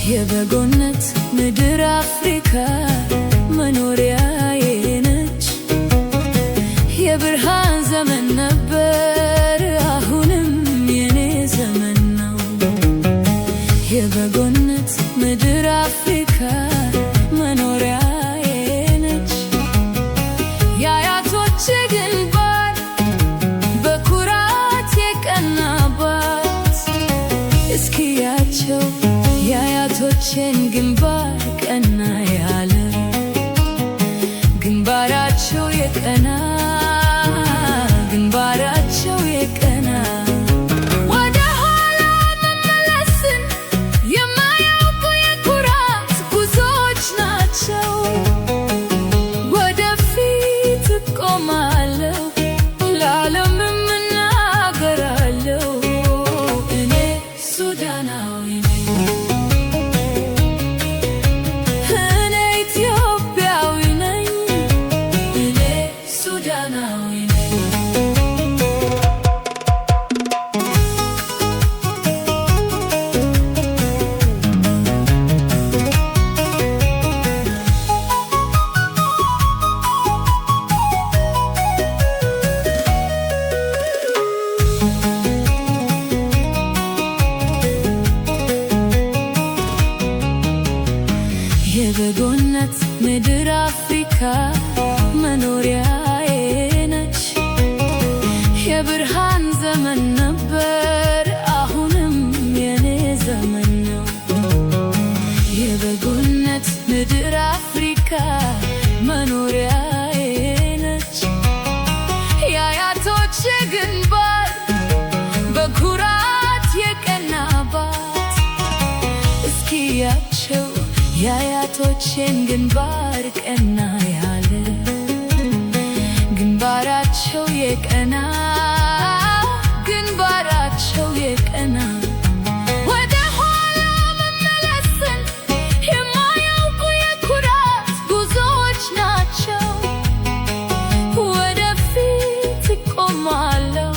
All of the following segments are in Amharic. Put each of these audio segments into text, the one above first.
የበጎነት ምድር አፍሪካ መኖሪያዬ ነች። የብርሃን ዘመን ነበር፣ አሁንም የኔ ዘመን ነው። የበጎነት ምድር አፍሪካ መኖሪያዬ ነች። የአያቶቼ ግንባር በኩራት የቀናባት እስኪያቸው የአያቶቼን ግንባር ቀና ያለ ግንባራቸው የቀና ግንባራቸው የቀና ወደ ኋላ መመለስን የማያውቁ የኩራት ጉዞዎች ናቸው። ወደፊት እቆማለሁ ለዓለምም እናገራለሁ እኔ ሱዳናዊ ነኝ። የበጎነት ምድር አፍሪካ መኖሪያዬ ነች። የብርሃን ዘመን ነበር፣ አሁንም የኔ ዘመን ነው። የበጎነት ምድር አፍሪካ መኖሪያዬ ነች። የአያቶቼ ግንባር በኩራት የቀናባት እስኪያቸው የአያቶቼን ግንባር ቀና ያለ ግንባራቸው የቀና ግንባራቸው የቀና ወደ ኋላ መመለስን የማያውቁ የኩራት ጉዞዎች ናቸው። ወደፊት እቆማለሁ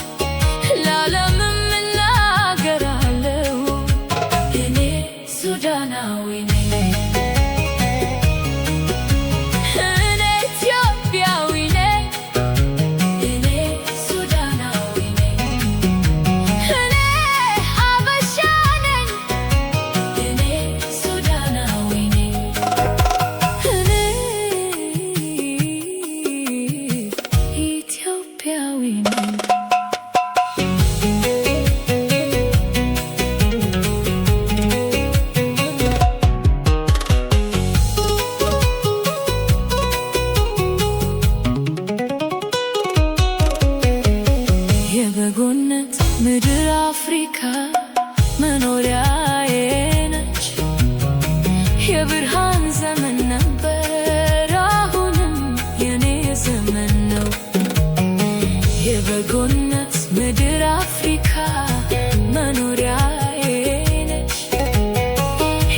ለዓለምም እናገራለሁ እኔ ሱዳናዊ ነኝ። የበጎነት ምድር አፍሪካ መኖሪያዬ ነች። የብርሃን ዘመን ነበር፣ አሁንም የኔ ዘመን ነው። የበጎነት ምድር አፍሪካ መኖሪያዬ ነች።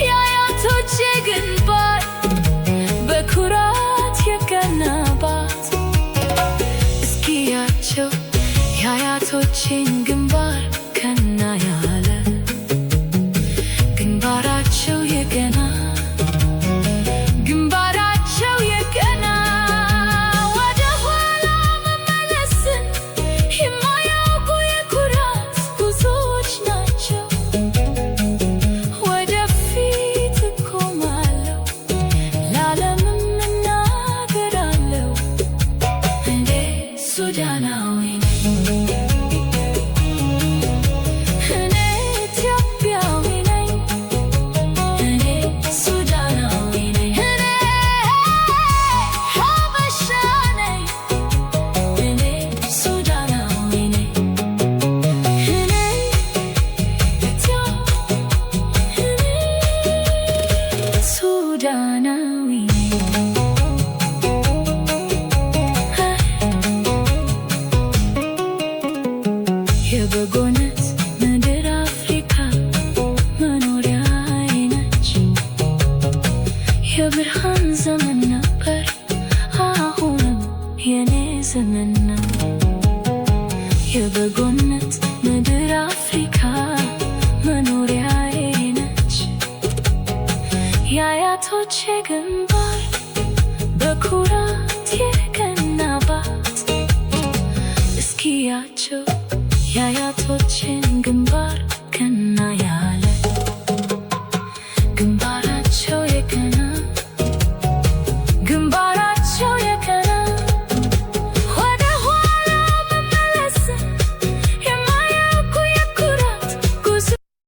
የአያቶቼ ግንባር በኩራት የቀናባት እስኪያቸው የአያቶቼን ግንባር ቀና ያለ ግንባራቸው የቀና ግንባራቸው የቀና ወደ ኋላ መመለስን የማያውቁ የኩራት ጉዞዎች ናቸው። ወደፊት እቆማለሁ ለዓለምም እናገራለሁ እንዴ ሱዳናዊ ነኝ። ስምና የበጎነት ምድር አፍሪካ መኖሪያዬ ነች። የአያቶቼ ግንብ